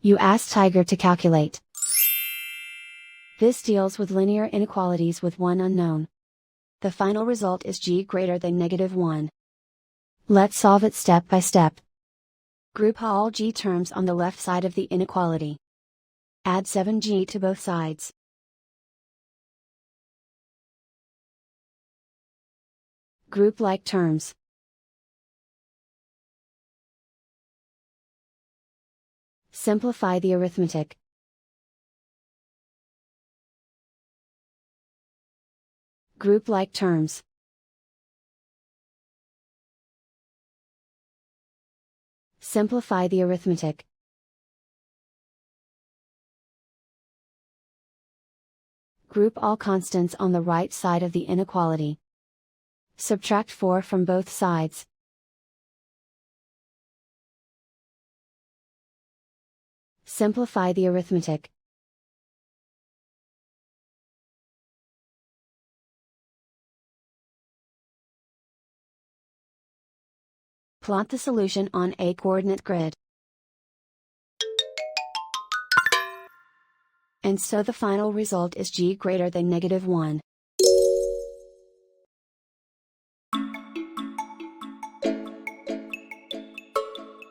You ask Tiger to calculate. This deals with linear inequalities with one unknown. The final result is g greater than -1. Let's solve it step by step. Group all g terms on the left side of the inequality. Add 7g to both sides. Group like terms. Simplify the arithmetic. Group like terms. Simplify the arithmetic. Group all constants on the right side of the inequality. Subtract 4 from both sides. Simplify the arithmetic. Plot the solution on a coordinate grid. And so the final result is g greater than -1.